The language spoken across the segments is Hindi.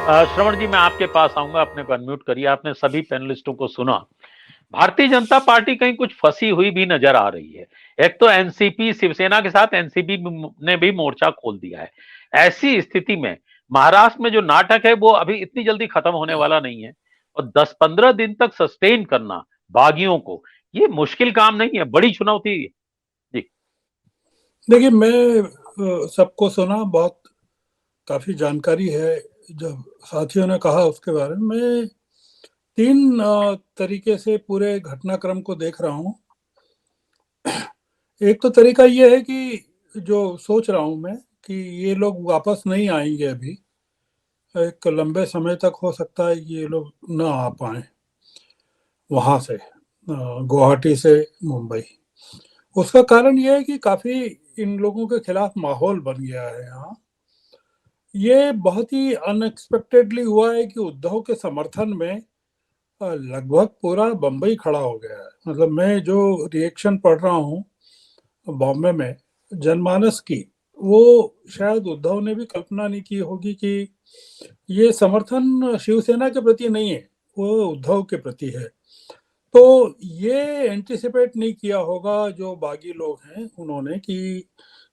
श्रवण जी, मैं आपके पास आऊंगा। अपने को अनम्यूट करिए। आपने सभी पैनलिस्टों को सुना। भारतीय जनता पार्टी कहीं कुछ फंसी हुई भी नजर आ रही है। एक तो एनसीपी, शिवसेना के साथ एनसीपी ने भी मोर्चा खोल दिया है। ऐसी स्थिति में महाराष्ट्र में जो नाटक है वो अभी इतनी जल्दी खत्म होने वाला नहीं है। और 10-15 दिन तक सस्टेन करना बागियों को, ये मुश्किल काम नहीं है, बड़ी चुनौती है जी। देखिए, मैं सबको सुना, बहुत काफी जानकारी है। जब साथियों ने कहा उसके बारे में, मैं तीन तरीके से पूरे घटनाक्रम को देख रहा हूँ। एक तो तरीका ये है कि जो सोच रहा हूँ मैं कि ये लोग वापस नहीं आएंगे अभी। एक लंबे समय तक हो सकता है कि ये लोग ना आ पाए वहां से, गुवाहाटी से मुंबई। उसका कारण ये है कि काफी इन लोगों के खिलाफ माहौल बन गया है यहाँ। ये बहुत ही अनएक्सपेक्टेडली हुआ है कि उद्धव के समर्थन में लगभग पूरा बम्बई खड़ा हो गया है। मतलब मैं जो रिएक्शन पढ़ रहा हूँ बॉम्बे में जनमानस की, वो शायद उद्धव ने भी कल्पना नहीं की होगी कि ये समर्थन शिवसेना के प्रति नहीं है, वो उद्धव के प्रति है। तो ये एंटिसिपेट नहीं किया होगा जो बागी लोग हैं उन्होंने कि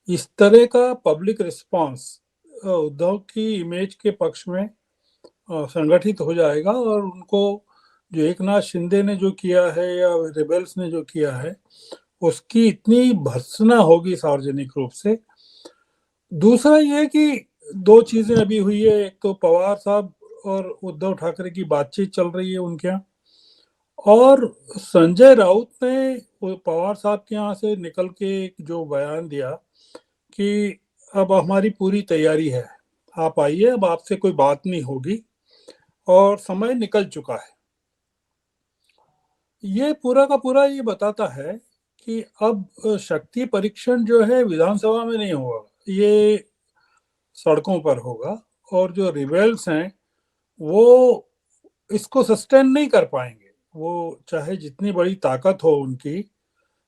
इस तरह का पब्लिक रिस्पांस उद्धव की इमेज के पक्ष में संगठित हो जाएगा। और उनको जो एकनाथ शिंदे ने जो किया है या रिबेल्स ने जो किया है, उसकी इतनी भर्त्सना होगी सार्वजनिक रूप से। दूसरा ये कि दो चीजें अभी हुई है। एक तो पवार साहब और उद्धव ठाकरे की बातचीत चल रही है उनके यहाँ, और संजय राउत ने वो पवार साहब के यहाँ से निकल के एक जो बयान दिया कि अब हमारी पूरी तैयारी है, आप आइए, अब आपसे कोई बात नहीं होगी और समय निकल चुका है। ये पूरा का पूरा ये बताता है कि अब शक्ति परीक्षण जो है विधानसभा में नहीं होगा, ये सड़कों पर होगा। और जो रिबेल्स हैं वो इसको सस्टेन नहीं कर पाएंगे। वो चाहे जितनी बड़ी ताकत हो उनकी,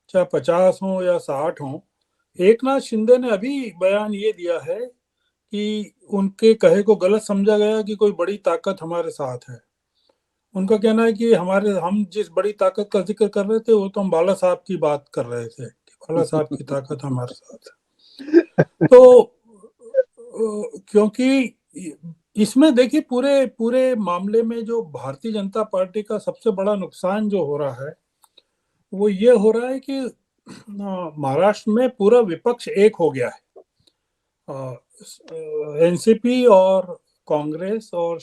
चाहे 50 हो या 60 हो। एकनाथ शिंदे ने अभी बयान ये दिया है कि उनके कहे को गलत समझा गया कि कोई बड़ी ताकत हमारे साथ है। उनका कहना है कि हम जिस बड़ी ताकत का जिक्र कर रहे थे वो तो हम बाला साहब की बात कर रहे थे कि बाला साहब की ताकत हमारे साथ है। तो क्योंकि इसमें देखिए, पूरे पूरे मामले में जो भारतीय जनता पार्टी का सबसे बड़ा नुकसान जो हो रहा है वो ये हो रहा है कि महाराष्ट्र में पूरा विपक्ष एक हो गया है। एनसीपी और कांग्रेस और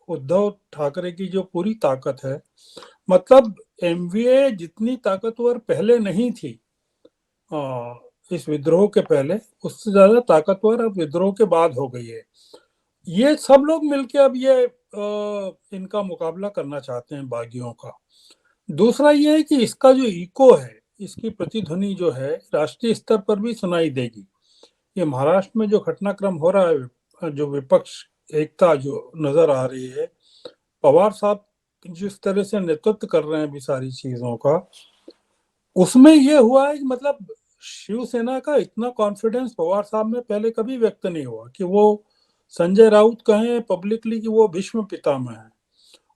उद्धव ठाकरे की जो पूरी ताकत है, मतलब एमवीए जितनी ताकतवर पहले नहीं थी इस विद्रोह के पहले, उससे ज्यादा ताकतवर अब विद्रोह के बाद हो गई है। ये सब लोग मिलके अब ये इनका मुकाबला करना चाहते हैं बागियों का। दूसरा ये है कि इसका जो इको है, इसकी प्रतिध्वनि जो है राष्ट्रीय स्तर पर भी सुनाई देगी। ये महाराष्ट्र में जो घटनाक्रम हो रहा है, जो विपक्ष एकता जो नजर आ रही है, पवार साहब जिस तरह से नेतृत्व कर रहे हैं अभी सारी चीजों का, उसमें ये हुआ है कि मतलब शिवसेना का इतना कॉन्फिडेंस पवार साहब में पहले कभी व्यक्त नहीं हुआ कि वो संजय राउत कहें पब्लिकली कि वो भीष्म पितामह है।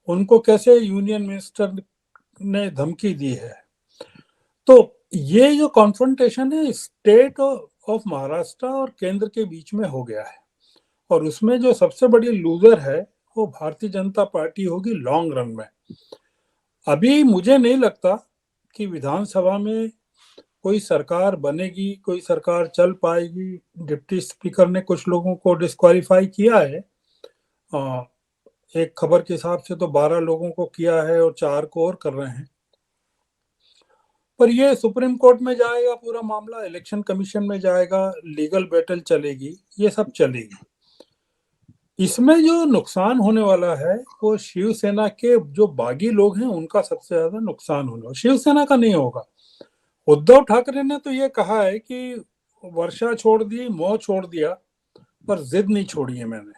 उनको कैसे यूनियन मिनिस्टर ने धमकी दी है। तो ये जो कॉन्फ्रंटेशन है स्टेट ऑफ महाराष्ट्र और केंद्र के बीच में हो गया है, और उसमें जो सबसे बड़ी लूजर है वो भारतीय जनता पार्टी होगी लॉन्ग रन में। अभी मुझे नहीं लगता कि विधानसभा में कोई सरकार बनेगी, कोई सरकार चल पाएगी। डिप्टी स्पीकर ने कुछ लोगों को डिस्क्वालीफाई किया है। एक खबर के हिसाब से तो 12 लोगों को किया है और 4 को और कर रहे हैं। पर ये सुप्रीम कोर्ट में जाएगा पूरा मामला, इलेक्शन कमीशन में जाएगा, लीगल बैटल चलेगी, ये सब चलेगी। इसमें जो नुकसान होने वाला है वो शिवसेना के जो बागी लोग हैं उनका सबसे ज्यादा नुकसान होने वाला, शिवसेना का नहीं होगा। उद्धव ठाकरे ने तो ये कहा है कि वर्षा छोड़ दी, मोह छोड़ दिया, पर जिद नहीं छोड़ी है मैंने।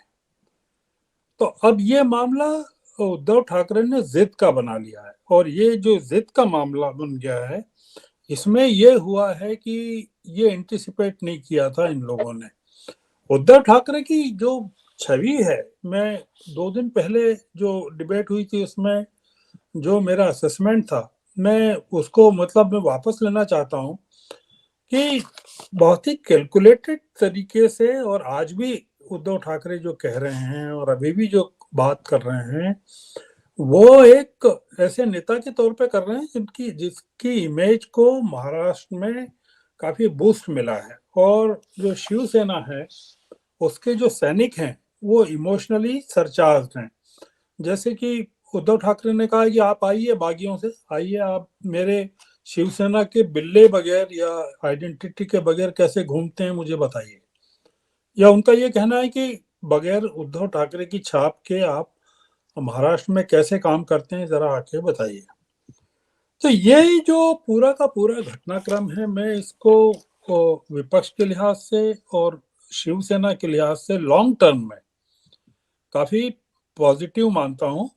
तो अब ये मामला उद्धव ठाकरे ने जिद का बना लिया है, और ये जो जिद का मामला बन गया है, इसमें ये हुआ है कि ये एंटिसिपेट नहीं किया था इन लोगों ने। उद्धव ठाकरे की जो छवि है। मैं 2 दिन पहले जो डिबेट हुई थी उसमें जो मेरा असेसमेंट था, मैं उसको मतलब मैं वापस लेना चाहता हूँ कि बहुत ही कैलकुलेटेड तरीके से, और आज भी उद्धव ठाकरे जो कह रहे हैं और अभी भी जो बात कर रहे हैं, वो एक ऐसे नेता के तौर पे कर रहे हैं जिसकी इमेज को महाराष्ट्र में काफी बूस्ट मिला है। और जो शिवसेना है उसके जो सैनिक हैं वो इमोशनली सरचार्ज हैं। जैसे कि उद्धव ठाकरे ने कहा कि आप आइए, बागियों से आइए, आप मेरे शिवसेना के बिल्ले बगैर या आइडेंटिटी के बगैर कैसे घूमते हैं मुझे बताइए। या उनका ये कहना है कि बगैर उद्धव ठाकरे की छाप के आप महाराष्ट्र में कैसे काम करते हैं, जरा आके बताइए। तो ये जो पूरा का पूरा घटनाक्रम है, मैं इसको विपक्ष के लिहाज से और शिवसेना के लिहाज से लॉन्ग टर्म में काफी पॉजिटिव मानता हूँ।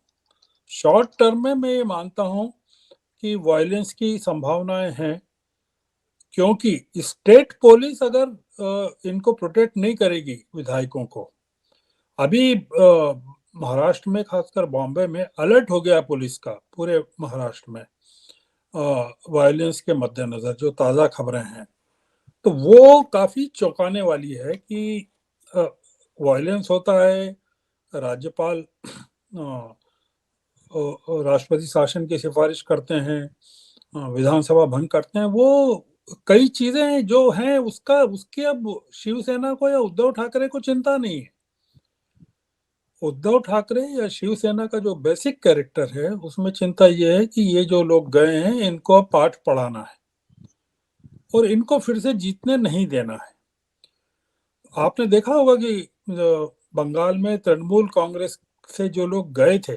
शॉर्ट टर्म में मैं ये मानता हूँ कि वायलेंस की संभावनाएं हैं, क्योंकि स्टेट पुलिस अगर इनको प्रोटेक्ट नहीं करेगी विधायकों को, अभी महाराष्ट्र में खासकर बॉम्बे में अलर्ट हो गया पुलिस का पूरे महाराष्ट्र में वायलेंस के मद्देनजर जो ताज़ा खबरें हैं, तो वो काफ़ी चौंकाने वाली है कि वायलेंस होता है, राज्यपाल राष्ट्रपति शासन की सिफारिश करते हैं, विधानसभा भंग करते हैं, वो कई चीजें जो हैं उसकी अब शिवसेना को या उद्धव ठाकरे को चिंता नहीं है। उद्धव ठाकरे या शिवसेना का जो बेसिक कैरेक्टर है उसमें चिंता ये है कि ये जो लोग गए हैं इनको अब पाठ पढ़ाना है और इनको फिर से जीतने नहीं देना है। आपने देखा होगा कि बंगाल में तृणमूल कांग्रेस से जो लोग गए थे,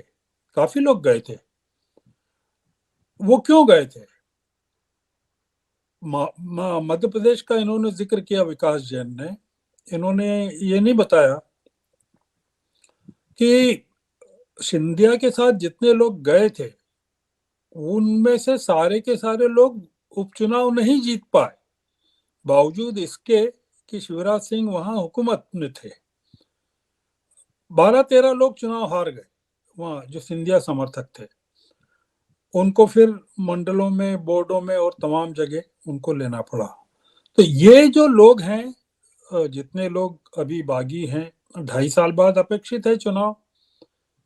काफी लोग गए थे, वो क्यों गए थे? मध्य प्रदेश का इन्होंने जिक्र किया, विकास जैन ने, इन्होंने ये नहीं बताया कि सिंधिया के साथ जितने लोग गए थे उनमें से सारे के सारे लोग उपचुनाव नहीं जीत पाए, बावजूद इसके कि शिवराज सिंह वहां हुकूमत में थे। 12-13 लोग चुनाव हार गए वहां जो सिंधिया समर्थक थे, उनको फिर मंडलों में, बोर्डों में और तमाम जगह उनको लेना पड़ा। तो ये जो लोग हैं, जितने लोग अभी बागी हैं, 2.5 साल बाद अपेक्षित है चुनाव,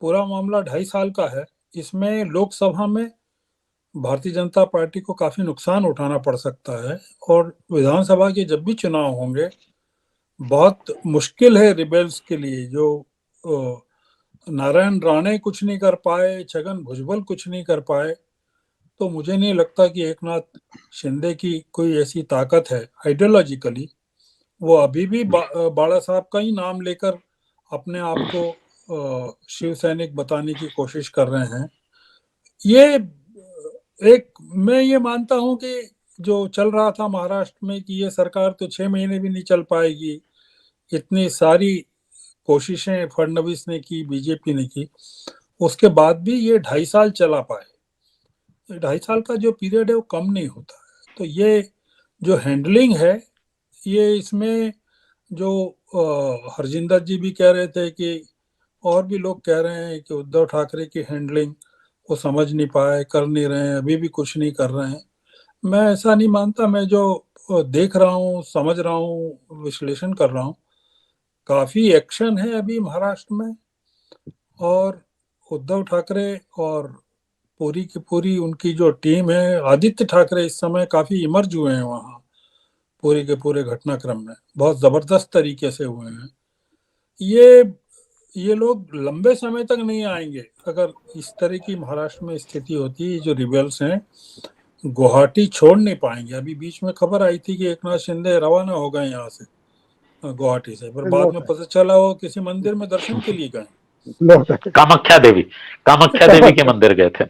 पूरा मामला 2.5 साल का है। इसमें लोकसभा में भारतीय जनता पार्टी को काफी नुकसान उठाना पड़ सकता है, और विधानसभा के जब भी चुनाव होंगे बहुत मुश्किल है रिबेल्स के लिए। जो नारायण राणे कुछ नहीं कर पाए, छगन भुजबल कुछ नहीं कर पाए, तो मुझे नहीं लगता कि एकनाथ शिंदे की कोई ऐसी ताकत है आइडियोलॉजिकली। वो अभी भी बाला साहब का ही नाम लेकर अपने आप को शिव सैनिक बताने की कोशिश कर रहे हैं। ये एक, मैं ये मानता हूं कि जो चल रहा था महाराष्ट्र में कि ये सरकार तो 6 महीने भी नहीं चल पाएगी, इतनी सारी कोशिशें फडणवीस ने की, बीजेपी ने की, उसके बाद भी ये 2.5 साल चला पाए। 2.5 साल का जो पीरियड है वो कम नहीं होता है। तो ये जो हैंडलिंग है, ये इसमें जो हरजिंदर जी भी कह रहे थे कि, और भी लोग कह रहे हैं कि उद्धव ठाकरे की हैंडलिंग वो समझ नहीं पाए, कर नहीं रहे हैं, अभी भी कुछ नहीं कर रहे हैं। मैं ऐसा नहीं मानता। मैं जो देख रहा हूँ, समझ रहा हूँ, विश्लेषण कर रहा हूँ, काफी एक्शन है अभी महाराष्ट्र में, और उद्धव ठाकरे और पूरी की पूरी उनकी जो टीम है, आदित्य ठाकरे इस समय काफी इमर्ज हुए हैं वहाँ पूरे के पूरे घटनाक्रम में, बहुत जबरदस्त तरीके से हुए हैं। ये लोग लंबे समय तक नहीं आएंगे अगर इस तरह की महाराष्ट्र में स्थिति होती है। जो रिबेल्स हैं गुवाहाटी छोड़ नहीं पाएंगे। अभी बीच में खबर आई थी कि एकनाथ शिंदे रवाना हो गए यहाँ से, गुवाहाटी से, पर बाद में पता चला वो किसी मंदिर में दर्शन के लिए गए। लौट आए। कामाख्या देवी के मंदिर गए थे।